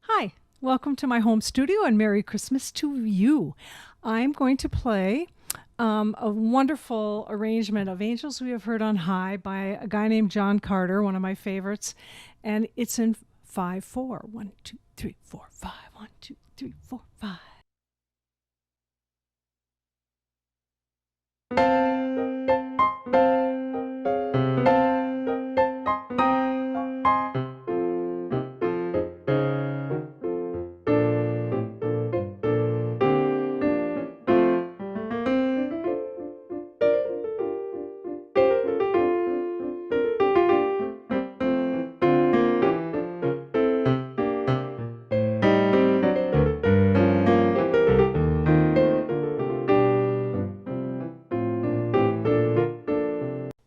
Hi, welcome to my home studio and Merry Christmas to you. I'm going to play a wonderful arrangement of Angels We Have Heard on High by a guy named John Carter, one of my favorites, and it's in 5/4. 1, 2, 3, 4, 5. 1, 2, 3, 4, 5.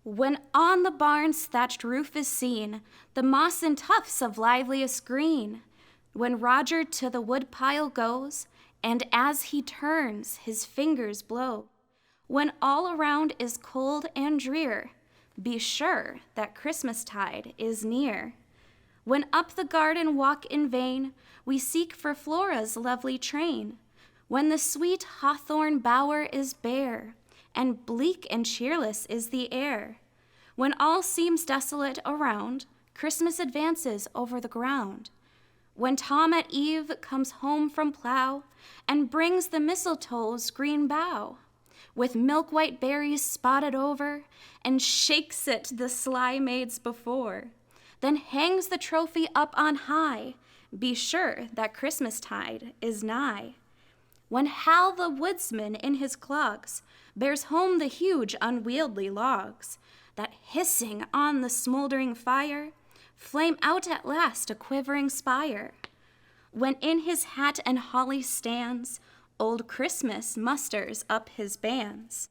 When on the barn's thatched roof is seen the moss and tufts of liveliest green, When Roger to the woodpile goes, and as he turns, his fingers blow. When all around is cold and drear, be sure that Christmastide is near. When up the garden walk in vain, we seek for Flora's lovely train. When the sweet hawthorn bower is bare, and bleak and cheerless is the air. When all seems desolate around, Christmas advances over the ground. When Tom at eve comes home from plow, and brings the mistletoe's green bough, with milk-white berries spotted over, and shakes it the sly maids before, then hangs the trophy up on high, be sure that Christmastide is nigh. When Hal the woodsman in his clogs bears home the huge unwieldy logs, that hissing on the smoldering fire, flame out at last a quivering spire. When in his hat and holly stands, old Christmas musters up his bands.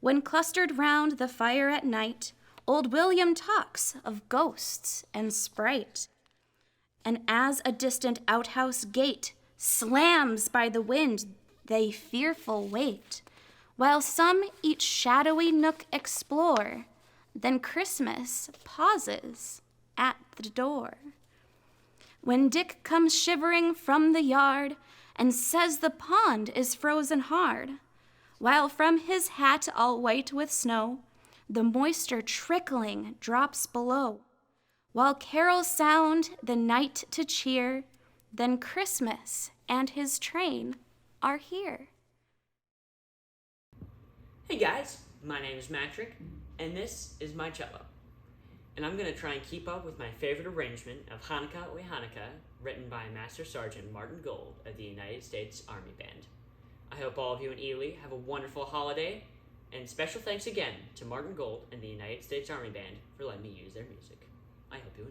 When clustered round the fire at night, old William talks of ghosts and sprite. And as a distant outhouse gate slams by the wind, they fearful wait, while some each shadowy nook explore, then Christmas pauses at the door. When Dick comes shivering from the yard and says the pond is frozen hard, while from his hat all white with snow, the moisture trickling drops below, while carols sound the night to cheer, then Christmas and his train are here. Hey guys, my name is Matrick, and this is my cello. And I'm going to try and keep up with my favorite arrangement of Hanukkah Oy Hanukkah, written by Master Sergeant Martin Gold of the United States Army Band. I hope all of you in Ely have a wonderful holiday, and special thanks again to Martin Gold and the United States Army Band for letting me use their music. I hope you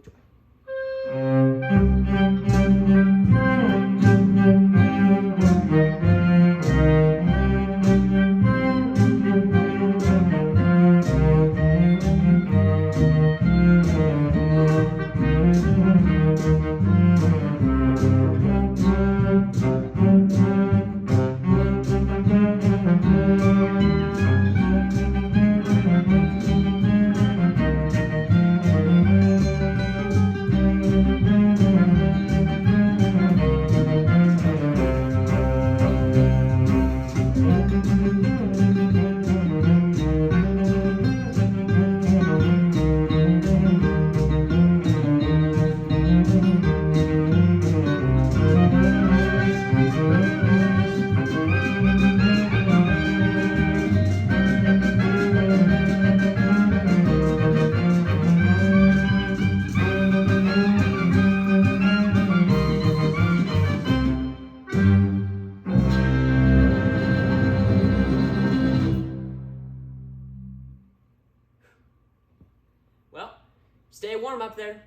Well, stay warm up there.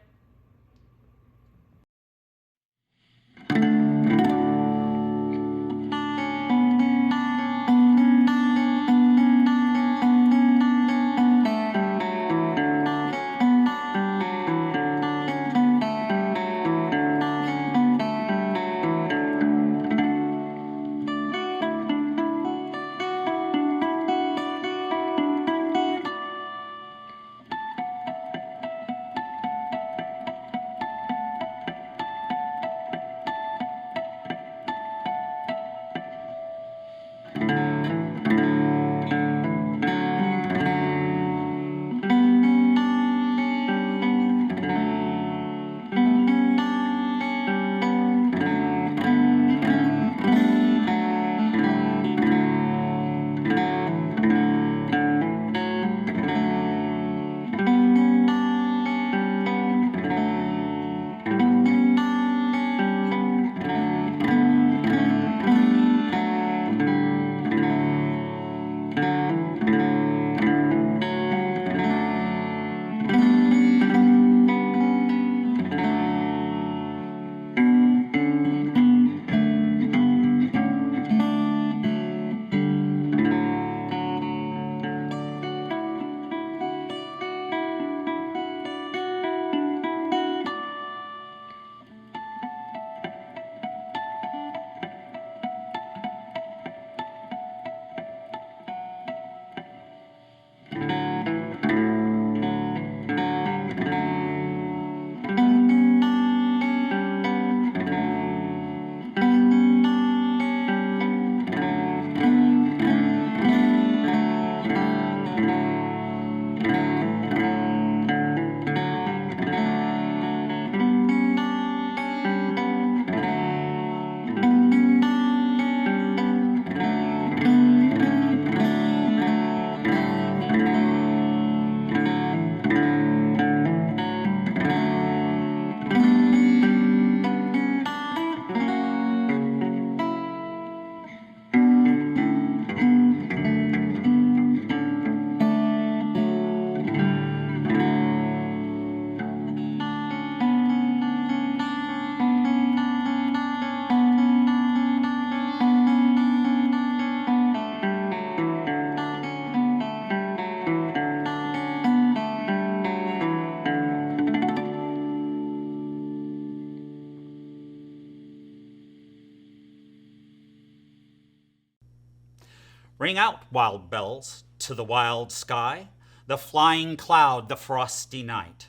Ring out, wild bells, to the wild sky, the flying cloud, the frosty night.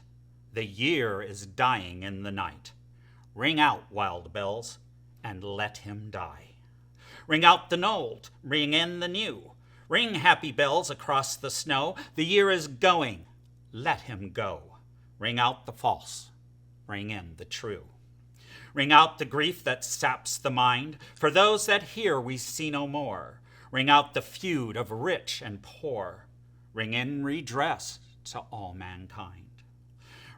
The year is dying in the night. Ring out, wild bells, and let him die. Ring out the old, ring in the new. Ring happy bells across the snow. The year is going, let him go. Ring out the false, ring in the true. Ring out the grief that saps the mind. For those that hear we see no more. Ring out the feud of rich and poor. Ring in redress to all mankind.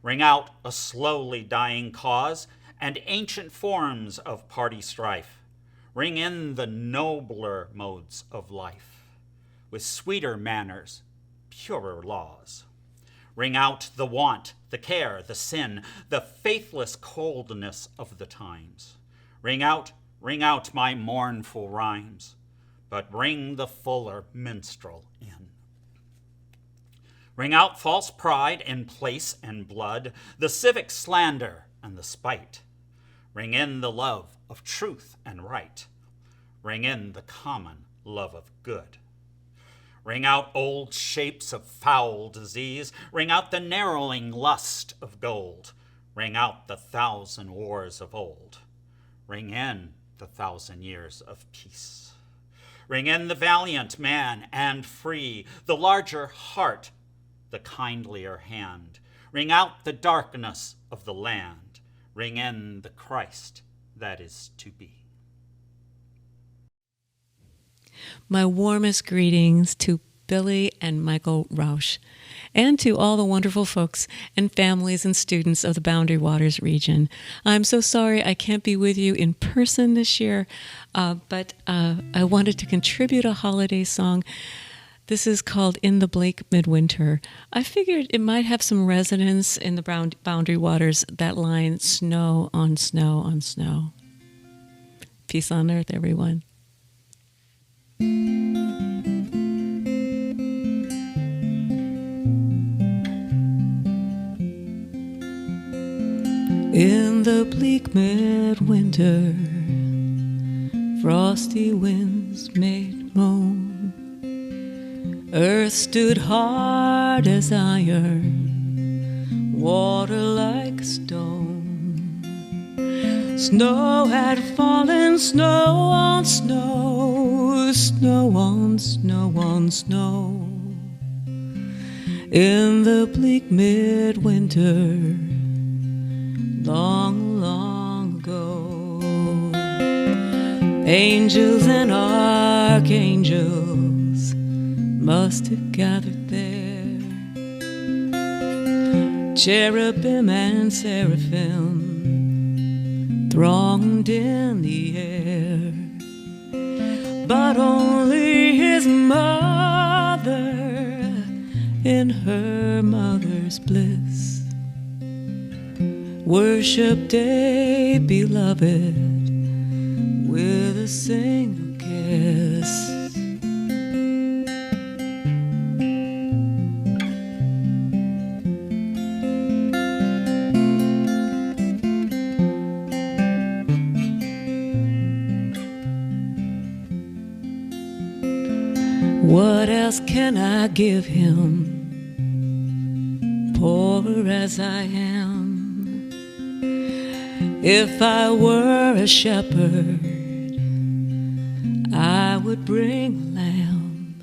Ring out a slowly dying cause and ancient forms of party strife. Ring in the nobler modes of life, with sweeter manners, purer laws. Ring out the want, the care, the sin, the faithless coldness of the times. Ring out, my mournful rhymes, but bring the fuller minstrel in. Ring out false pride in place and blood, the civic slander and the spite. Ring in the love of truth and right. Ring in the common love of good. Ring out old shapes of foul disease. Ring out the narrowing lust of gold. Ring out the 1,000 wars of old. Ring in the 1,000 years of peace. Ring in the valiant man and free, the larger heart, the kindlier hand. Ring out the darkness of the land. Ring in the Christ that is to be. My warmest greetings to Billy and Michael Rausch, and to all the wonderful folks and families and students of the Boundary Waters region. I'm so sorry I can't be with you in person this year, but I wanted to contribute a holiday song. This is called In the Bleak Midwinter. I figured it might have some resonance in the Boundary Waters, that line, snow on snow on snow. Peace on earth, everyone. In the bleak midwinter, frosty winds made moan. Earth stood hard as iron, water like stone. Snow had fallen, snow on snow, snow on snow on snow. In the bleak midwinter, long, long ago, angels and archangels must have gathered there. Cherubim and seraphim thronged in the air, but only his mother in her mother's bliss worshipped a beloved with a single kiss. What else can I give him, poor as I am? If I were a shepherd, I would bring a lamb.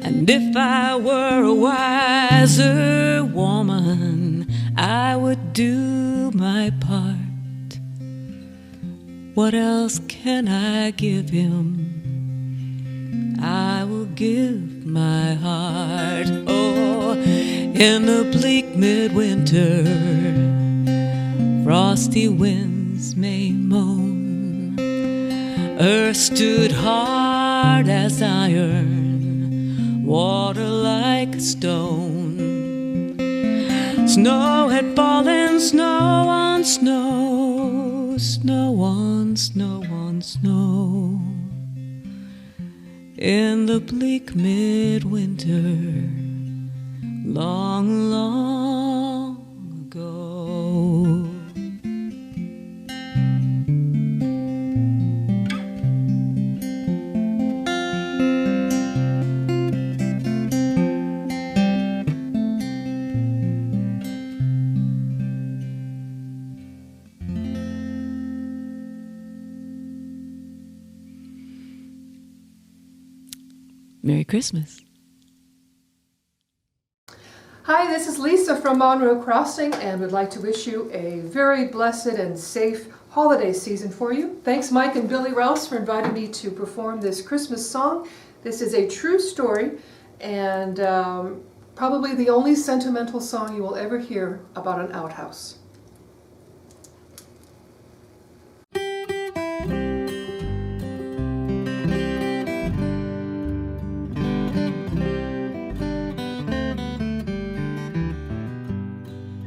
And if I were a wiser woman, I would do my part. What else can I give him? I will give my heart. Oh, in the bleak midwinter, frosty winds may moan. Earth stood hard as iron, water like a stone. Snow had fallen, snow on snow, snow on snow on snow. In the bleak midwinter, long, long ago. Merry Christmas. Hi, this is Lisa from Monroe Crossing and would like to wish you a very blessed and safe holiday season for you. Thanks Mike and Billy Rouse for inviting me to perform this Christmas song. This is a true story and probably the only sentimental song you will ever hear about an outhouse.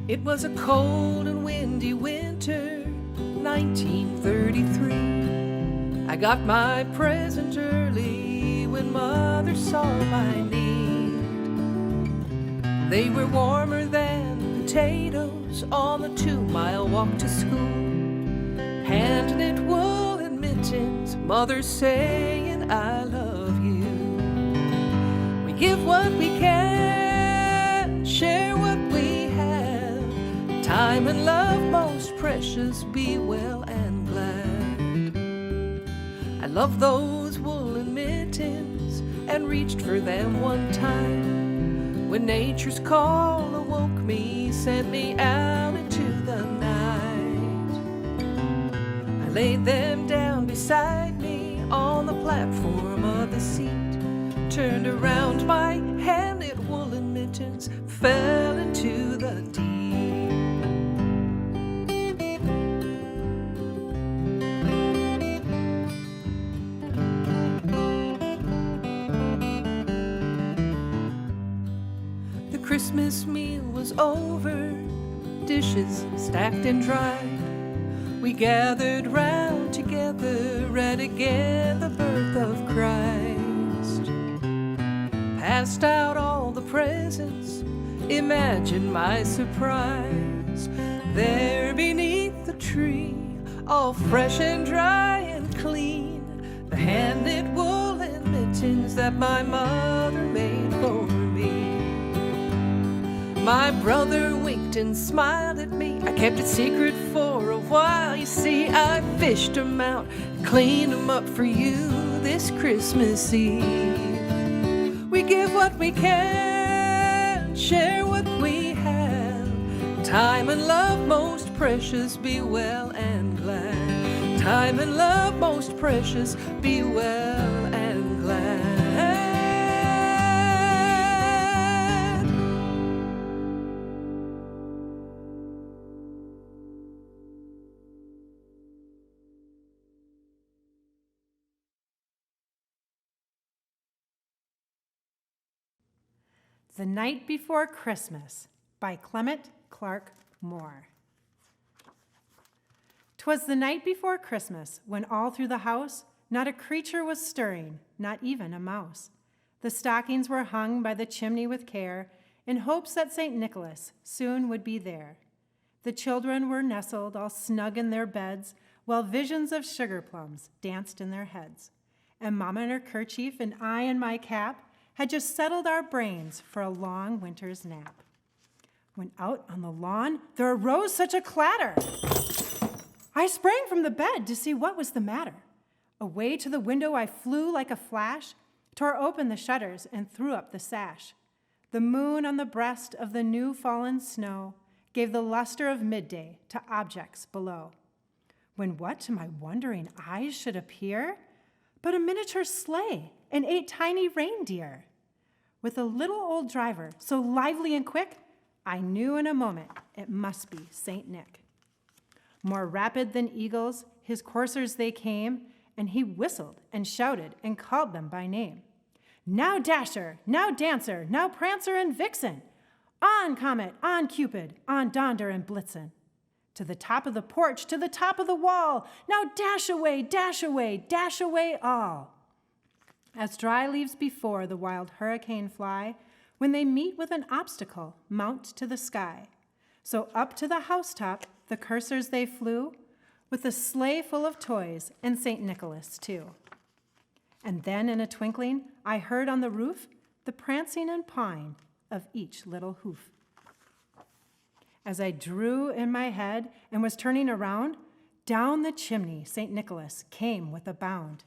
It was a cold and windy winter, 1933. I got my present early when Mother saw my need. They were warmer than potatoes on the 2-mile walk to school. Hand-knit woolen mittens, Mother saying I love you. We give what we can, share what we have. Time and love most precious, be well and glad. I love those woolen mittens and reached for them one time when nature's call awoke me, sent me out into the night. I laid them down beside me on the platform of the seat, turned around, my hand-knit woolen mittens fell into the deep. Christmas meal was over, dishes stacked and dried. We gathered round together, read again the birth of Christ. Passed out all the presents, imagine my surprise. There beneath the tree, all fresh and dry and clean, the hand-knit woolen mittens that my mother made for me. My brother winked and smiled at me. I kept it secret for a while. You see, I fished 'em out, cleaned 'em up for you this Christmas Eve. We give what we can, share what we have. Time and love most precious, be well and glad. Time and love most precious, be well and glad. The Night Before Christmas by Clement Clarke Moore. 'Twas the night before Christmas, when all through the house not a creature was stirring, not even a mouse. The stockings were hung by the chimney with care, in hopes that St. Nicholas soon would be there. The children were nestled all snug in their beds, while visions of sugar plums danced in their heads. And Mama in her kerchief and I in my cap had just settled our brains for a long winter's nap. When out on the lawn there arose such a clatter. I sprang from the bed to see what was the matter. Away to the window I flew like a flash, tore open the shutters and threw up the sash. The moon on the breast of the new fallen snow gave the luster of midday to objects below. When what to my wondering eyes should appear but a miniature sleigh and 8 tiny reindeer. With a little old driver so lively and quick, I knew in a moment it must be St. Nick. More rapid than eagles, his coursers they came, and he whistled and shouted and called them by name. Now Dasher, now Dancer, now Prancer and Vixen. On Comet, on Cupid, on Donder and Blitzen. To the top of the porch, to the top of the wall. Now dash away, dash away, dash away all. As dry leaves before the wild hurricane fly, when they meet with an obstacle, mount to the sky. So up to the housetop the coursers they flew, with a sleigh full of toys and St. Nicholas too. And then in a twinkling I heard on the roof the prancing and pawing of each little hoof. As I drew in my head and was turning around, down the chimney St. Nicholas came with a bound.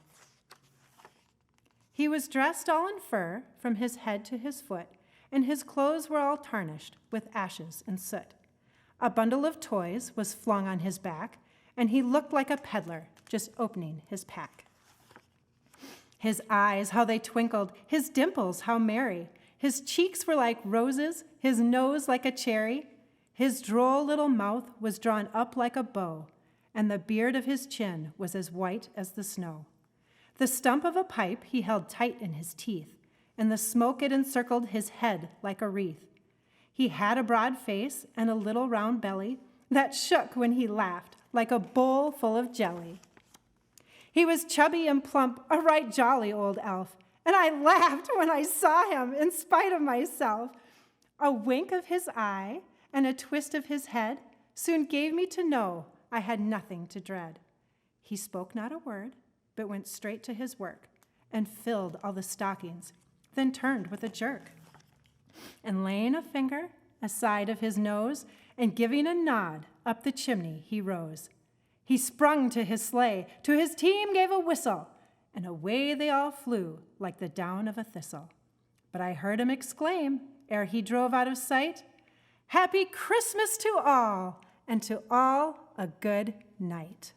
He was dressed all in fur from his head to his foot, and his clothes were all tarnished with ashes and soot. A bundle of toys was flung on his back, and he looked like a peddler just opening his pack. His eyes, how they twinkled, his dimples, how merry. His cheeks were like roses, his nose like a cherry. His droll little mouth was drawn up like a bow, and the beard of his chin was as white as the snow. The stump of a pipe he held tight in his teeth, and the smoke it encircled his head like a wreath. He had a broad face and a little round belly that shook when he laughed like a bowl full of jelly. He was chubby and plump, a right jolly old elf, and I laughed when I saw him in spite of myself. A wink of his eye and a twist of his head soon gave me to know I had nothing to dread. He spoke not a word, but went straight to his work and filled all the stockings, then turned with a jerk. And laying a finger aside of his nose and giving a nod up the chimney, he rose. He sprung to his sleigh, to his team gave a whistle, and away they all flew like the down of a thistle. But I heard him exclaim, ere he drove out of sight, "Happy Christmas to all, and to all a good night."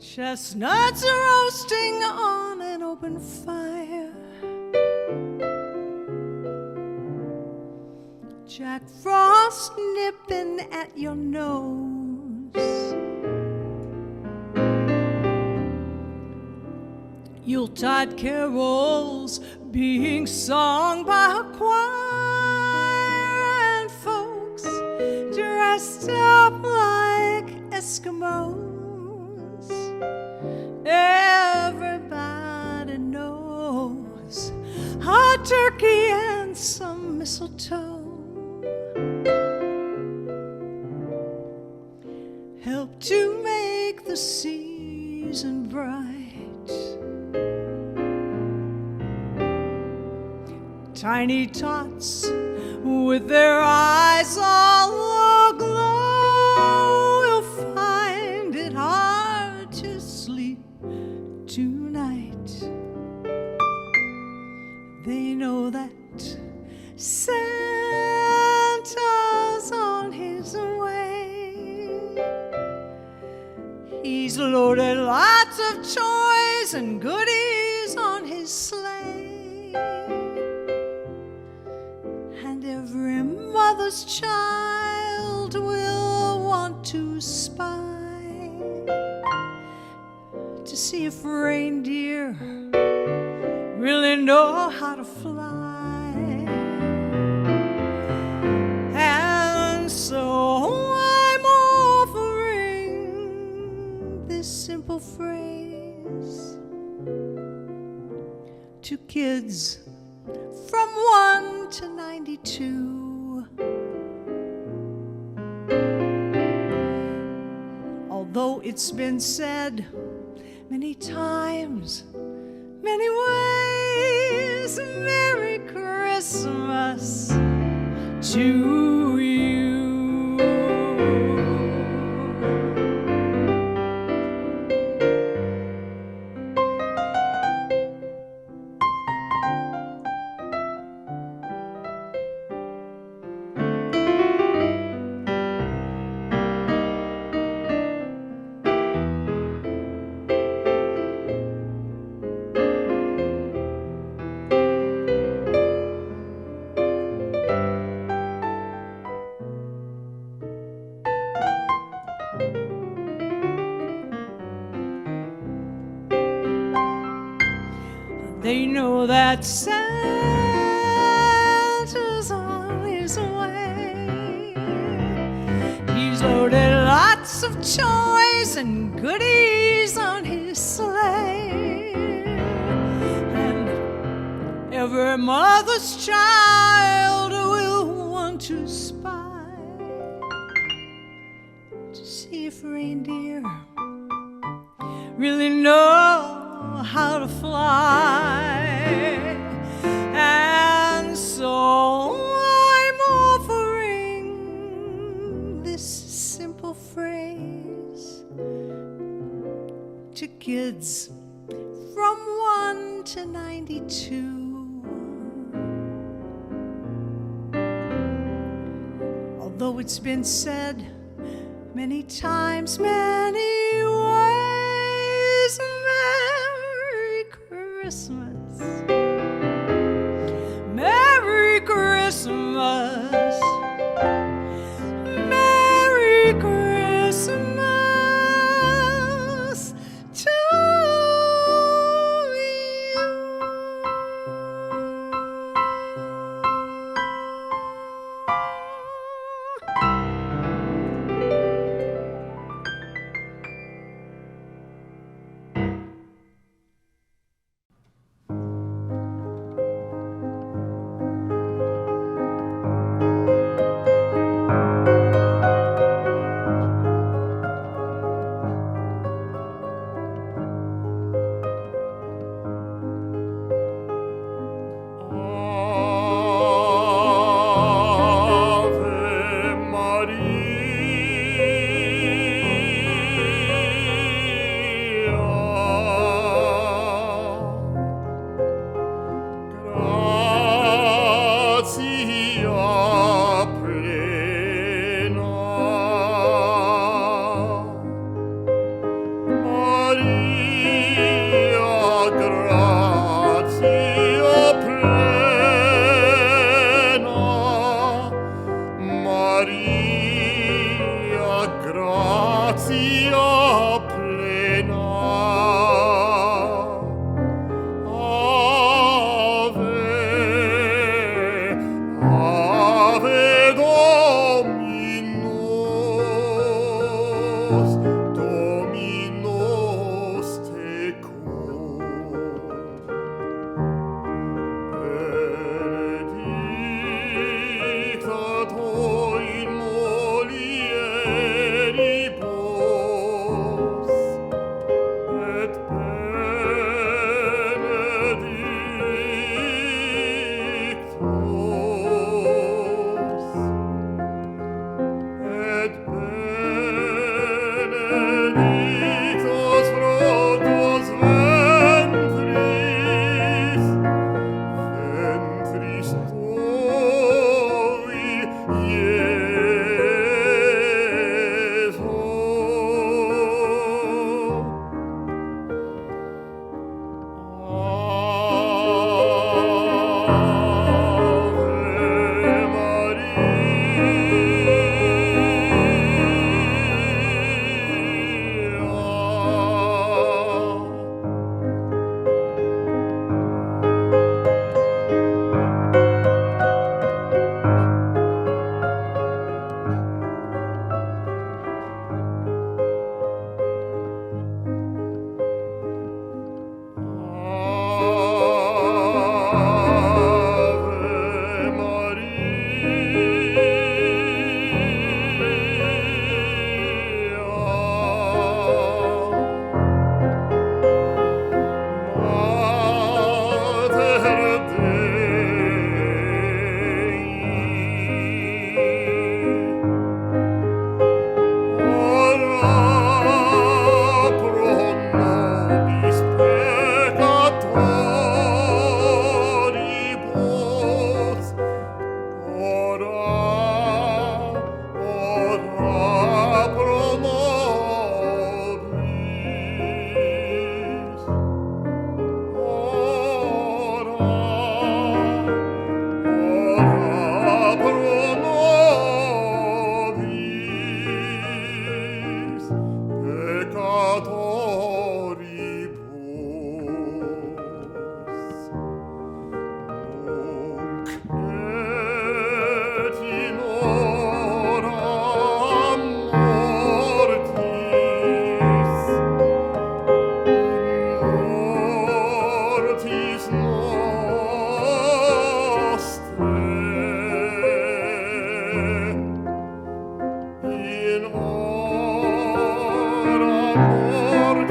Chestnuts roasting on an open fire, Jack Frost nipping at your nose, Yuletide carols being sung by a choir, and folks dressed up like Eskimos. Everybody knows a turkey and some mistletoe help to make the season bright. Tiny tots with their eyes all aglow will find it hard to sleep tonight. They know that Santa's on his way. He's loaded lots of toys and goodies on his sleigh, and every mother's child will want to spy to see if reindeer really know how to fly. And so I'm offering this simple phrase to kids from 1 to 92. Although it's been said many times, many ways, Merry Christmas to you. They know that Santa's on his way. He's loaded lots of toys and goodies on his sleigh, and every mother's child will want to spy to see if reindeer really know how to fly. And so I'm offering this simple phrase to kids from 1 to 92. Although it's been said many times, many ways, Merry Christmas. Merry Christmas. Merry Christmas to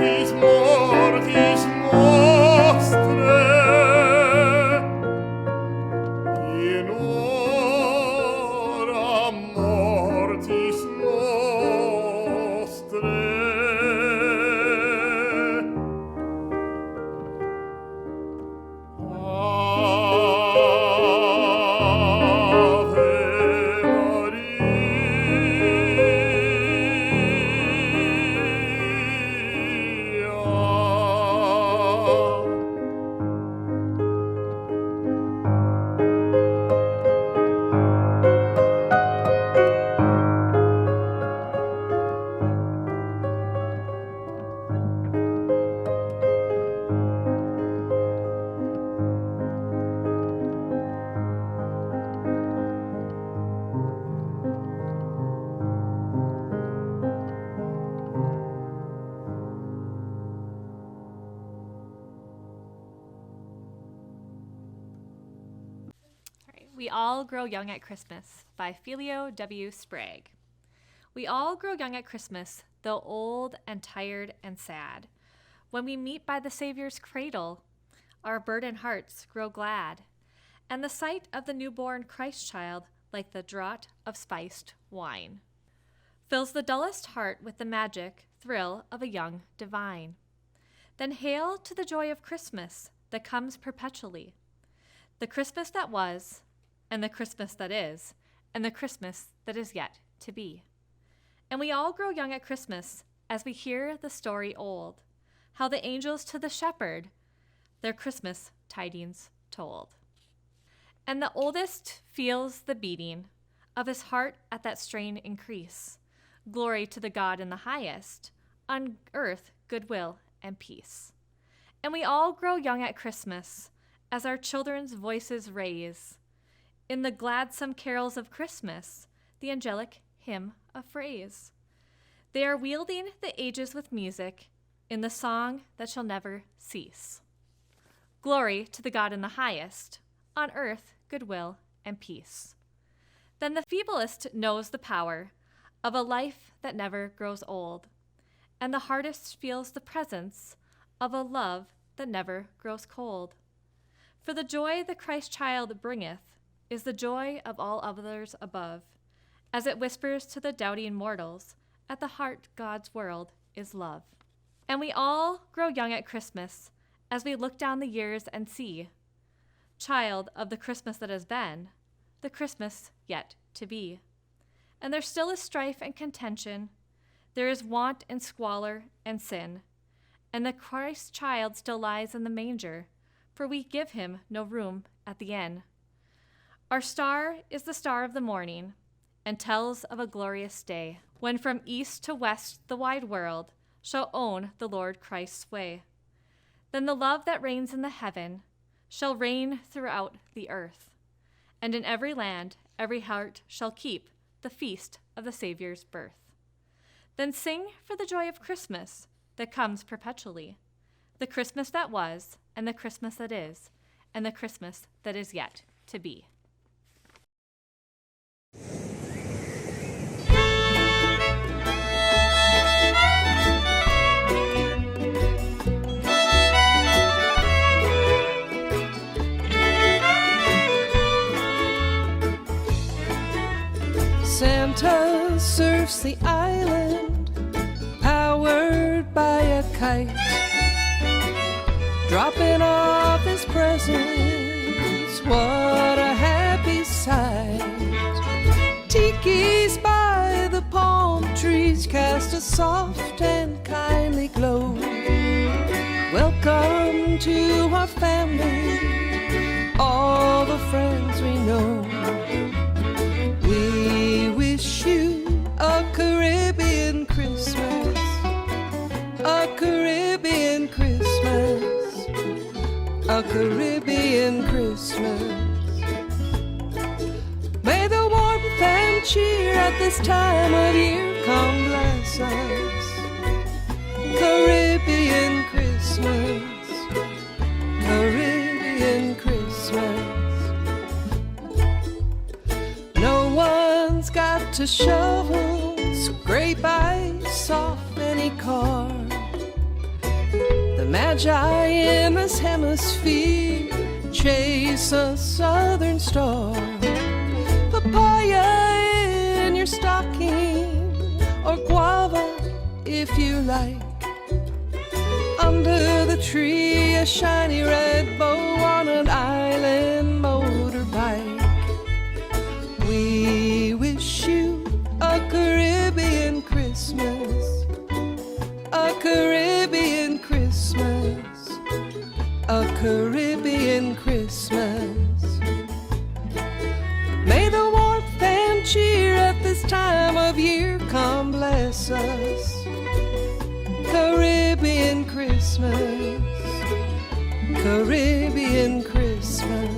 Mortis We All Grow Young at Christmas by Filio W. Sprague. We all grow young at Christmas, though old and tired and sad. When we meet by the Savior's cradle, our burdened hearts grow glad. And the sight of the newborn Christ child, like the draught of spiced wine, fills the dullest heart with the magic thrill of a young divine. Then hail to the joy of Christmas that comes perpetually, the Christmas that was, and the Christmas that is, and the Christmas that is yet to be. And we all grow young at Christmas as we hear the story old, how the angels to the shepherd their Christmas tidings told. And the oldest feels the beating of his heart at that strain increase. Glory to the God in the highest, on earth goodwill and peace. And we all grow young at Christmas as our children's voices raise in the gladsome carols of Christmas the angelic hymn of praise. They are wielding the ages with music in the song that shall never cease. Glory to the God in the highest, on earth goodwill and peace. Then the feeblest knows the power of a life that never grows old, and the hardest feels the presence of a love that never grows cold. For the joy the Christ child bringeth is the joy of all others above, as it whispers to the doubting mortals, at the heart God's world is love. And we all grow young at Christmas as we look down the years and see, child of the Christmas that has been, the Christmas yet to be. And there still is strife and contention, there is want and squalor and sin, and the Christ child still lies in the manger, for we give him no room at the inn. Our star is the star of the morning, and tells of a glorious day, when from east to west the wide world shall own the Lord Christ's way. Then the love that reigns in the heaven shall reign throughout the earth, and in every land every heart shall keep the feast of the Savior's birth. Then sing for the joy of Christmas that comes perpetually, the Christmas that was, and the Christmas that is, and the Christmas that is yet to be. Santa surfs the island, powered by a kite, dropping off his presents. What a happy sight! Tiki's by the palm trees cast a soft and kindly glow. Welcome to our family, all the friends we know. We wish you a Caribbean Christmas, a Caribbean Christmas, a Caribbean Christmas. May the warmth and cheer at this time of year come bless us. Caribbean Christmas, Caribbean Christmas. No one's got to shovel, scrape ice off any car. The Magi in this hemisphere chase a southern star. Papaya in your stocking, or guava if you like. Under the tree, a shiny red bow on an island motorbike. We wish you a Caribbean Christmas, a Caribbean Christmas, a Caribbean Christmas. May the warmth and cheer at this time of year come bless us. Caribbean Christmas, Caribbean Christmas.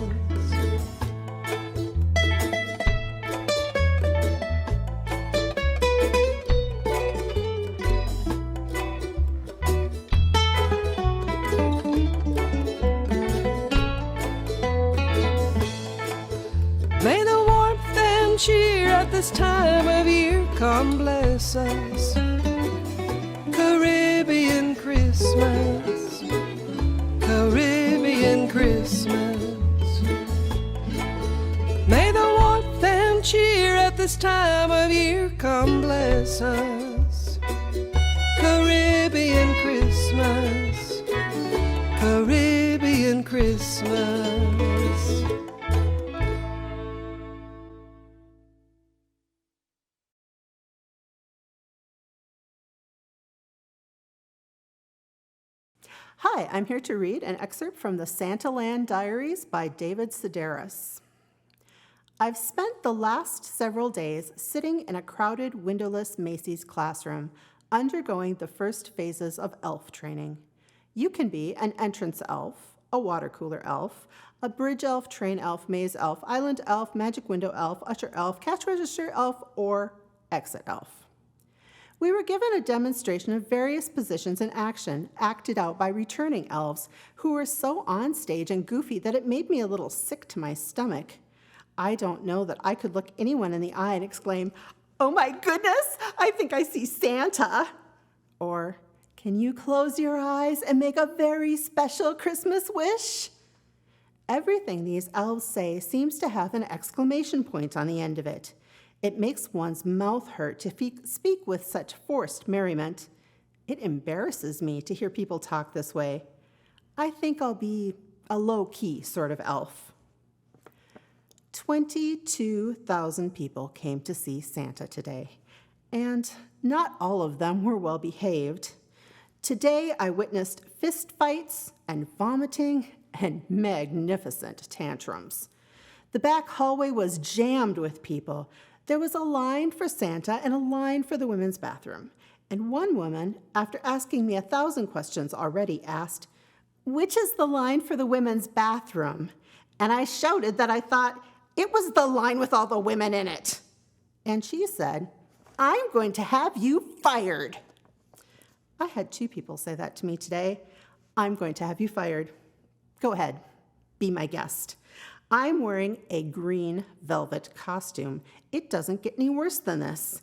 this time of year, come bless us. Caribbean Christmas, Caribbean Christmas. May the warmth and cheer at this time of year come bless us. Caribbean Christmas, Caribbean Christmas. Hi, I'm here to read an excerpt from the Santaland Diaries by David Sedaris. I've spent the last several days sitting in a crowded, windowless Macy's classroom, undergoing the first phases of elf training. You can be an entrance elf, a water cooler elf, a bridge elf, train elf, maze elf, island elf, magic window elf, usher elf, cash register elf, or exit elf. We were given a demonstration of various positions in action, acted out by returning elves, who were so on stage and goofy that it made me a little sick to my stomach. I don't know that I could look anyone in the eye and exclaim, "Oh my goodness, I think I see Santa!" Or, "Can you close your eyes and make a very special Christmas wish?" Everything these elves say seems to have an exclamation point on the end of it. It makes one's mouth hurt to speak with such forced merriment. It embarrasses me to hear people talk this way. I think I'll be a low-key sort of elf. 22,000 people came to see Santa today, and not all of them were well behaved. Today I witnessed fistfights and vomiting and magnificent tantrums. The back hallway was jammed with people. There was a line for Santa and a line for the women's bathroom. And one woman, after asking me 1,000 questions already, asked, "Which is the line for the women's bathroom?" And I shouted that I thought it was the line with all the women in it. And she said, "I'm going to have you fired." I had 2 people say that to me today. I'm going to have you fired. Go ahead, be my guest. I'm wearing a green velvet costume. It doesn't get any worse than this.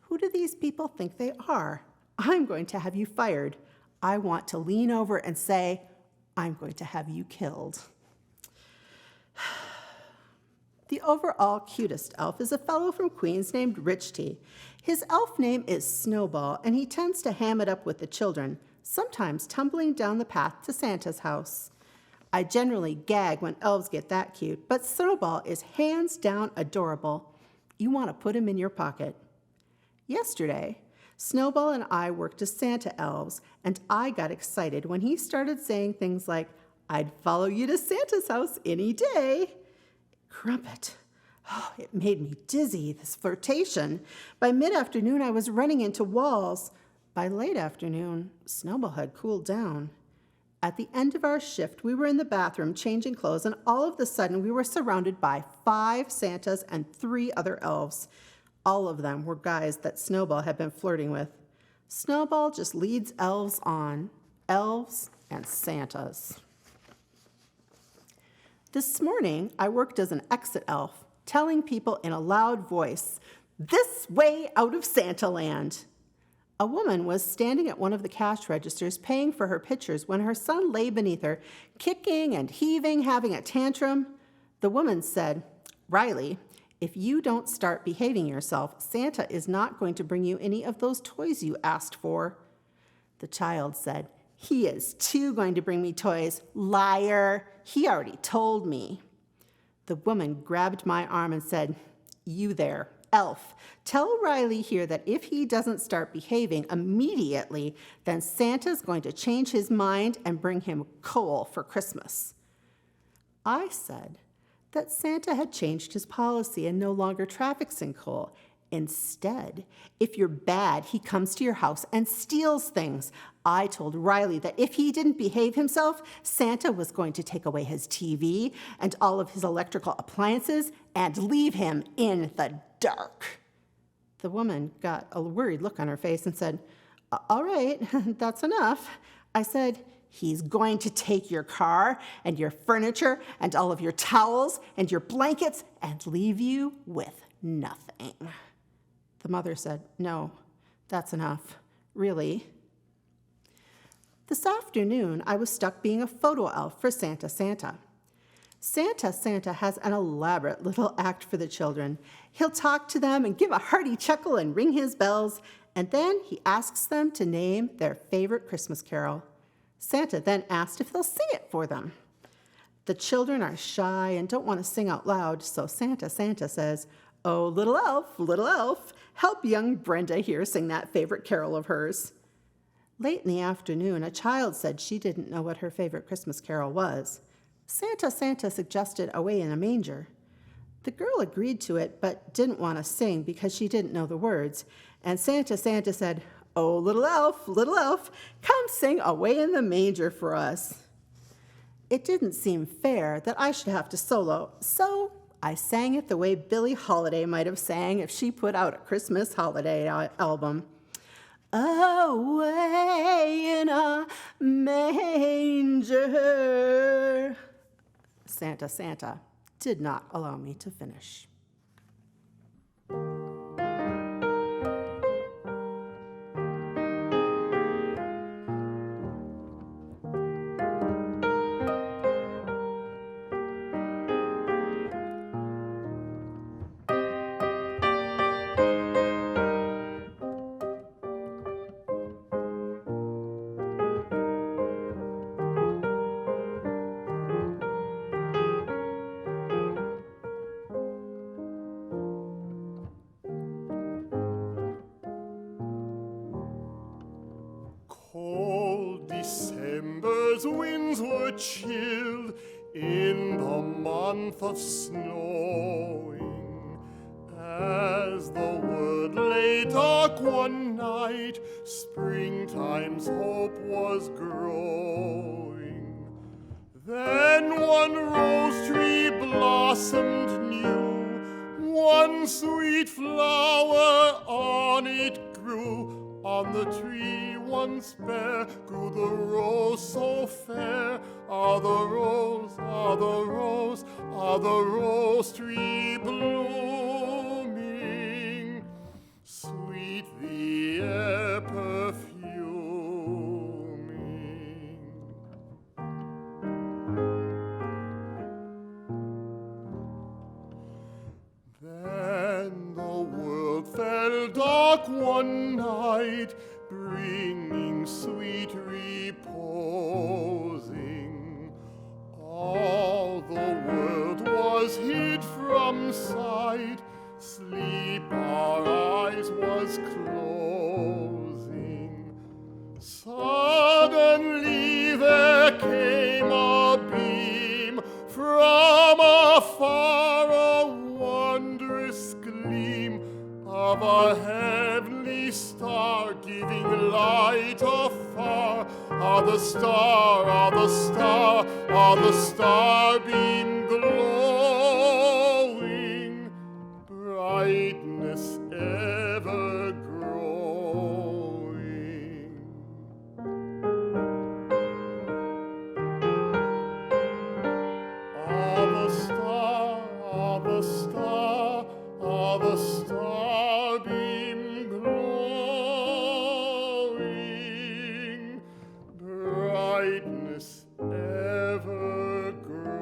Who do these people think they are? I'm going to have you fired. I want to lean over and say, I'm going to have you killed. The overall cutest elf is a fellow from Queens named Rich T. His elf name is Snowball, and he tends to ham it up with the children, sometimes tumbling down the path to Santa's house. I generally gag when elves get that cute, but Snowball is hands down adorable. You want to put him in your pocket. Yesterday, Snowball and I worked as Santa elves, and I got excited when he started saying things like, "I'd follow you to Santa's house any day." Crumpet. Oh, it made me dizzy, this flirtation. By mid-afternoon, I was running into walls. By late afternoon, Snowball had cooled down. At the end of our shift, we were in the bathroom changing clothes, and all of a sudden we were surrounded by 5 Santas and 3 other elves. All of them were guys that Snowball had been flirting with. Snowball just leads elves on, elves and Santas. This morning, I worked as an exit elf, telling people in a loud voice, "This way out of Santaland." A woman was standing at one of the cash registers paying for her pictures when her son lay beneath her, kicking and heaving, having a tantrum. The woman said, "Riley, if you don't start behaving yourself, Santa is not going to bring you any of those toys you asked for." The child said, "He is too going to bring me toys. Liar, he already told me." The woman grabbed my arm and said, "You there, elf, tell Riley here that if he doesn't start behaving immediately, then Santa's going to change his mind and bring him coal for Christmas." I said that Santa had changed his policy and no longer traffics in coal. Instead, if you're bad, he comes to your house and steals things. I told Riley that if he didn't behave himself, Santa was going to take away his TV and all of his electrical appliances and leave him in the dark. The woman got a worried look on her face and said, "All right, that's enough." I said, "He's going to take your car and your furniture and all of your towels and your blankets and leave you with nothing. The mother said, "No, that's enough. Really?" This afternoon, I was stuck being a photo elf for Santa Santa. Santa has an elaborate little act for the children. He'll talk to them and give a hearty chuckle and ring his bells, and then he asks them to name their favorite Christmas carol. Santa then asked if they'll sing it for them. The children are shy and don't want to sing out loud, so Santa says, "Oh, little elf, help young Brenda here sing that favorite carol of hers." Late in the afternoon, a child said she didn't know what her favorite Christmas carol was. Santa suggested Away in a Manger. The girl agreed to it, but didn't want to sing because she didn't know the words. And Santa said, "Oh, little elf, come sing Away in the Manger for us." It didn't seem fair that I should have to solo, so I sang it the way Billie Holiday might have sang if she put out a Christmas holiday album. Away in a manger. Santa did not allow me to finish. Cold December's winds were chilled in the month of snowing. As the world lay dark one night, springtime's hope was growing. Then one rose tree blossomed new, one sweet flower on it grew. On the tree once bare grew the rose so fair. Ah, the rose, ah, the rose, ah, the rose tree blooming. Sweet the air perfuming. Then the world fell dark one night, bringing sweet reposing. All the world was hid from sight, sleep our eyes was closing. Suddenly there came a beam from afar, a wondrous gleam of a heavenly star, giving light afar. Ah, the star, ah, the star, ah, the star beam glowing, brightness ever growing. Ah, the star, ah, the star, ah, the star beam glowing, brightness ever growing.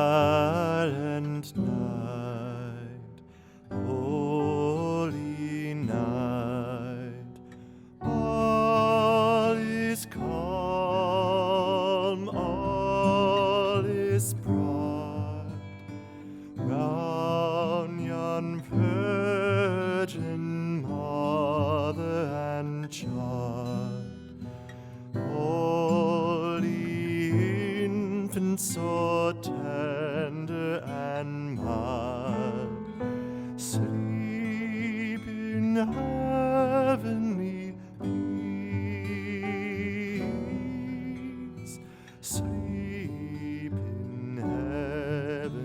Silent night, holy night, all is calm, all is bright. Round yon virgin mother and child, holy infant so tender and mild, sleep in heavenly peace, sleep in heavenly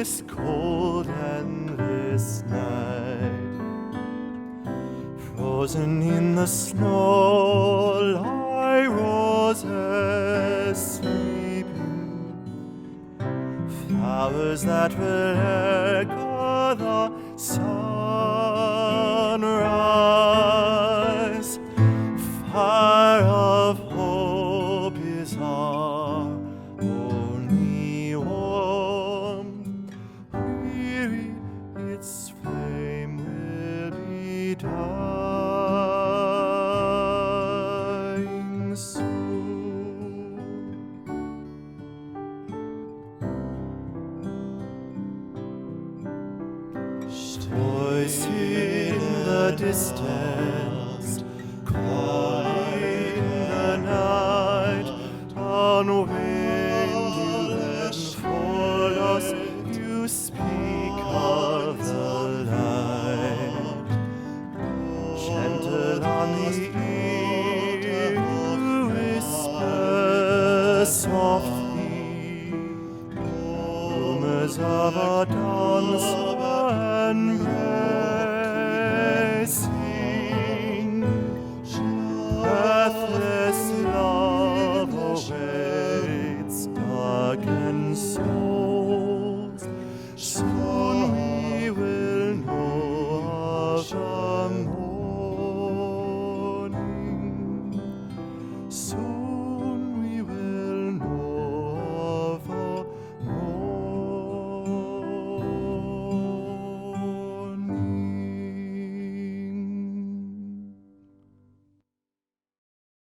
this cold, endless night. Frozen in the snow lie roses sleeping, flowers that will echo the sunrise. Fire of hope is our only warm. Weary, its flame will be dying soon. Voice in the distance, calling the night, on wind you enfold us, you speak of the light. Gentle on the ear, you whisper softly, rumors of a dance embracing. Breathless love awaits darkened souls.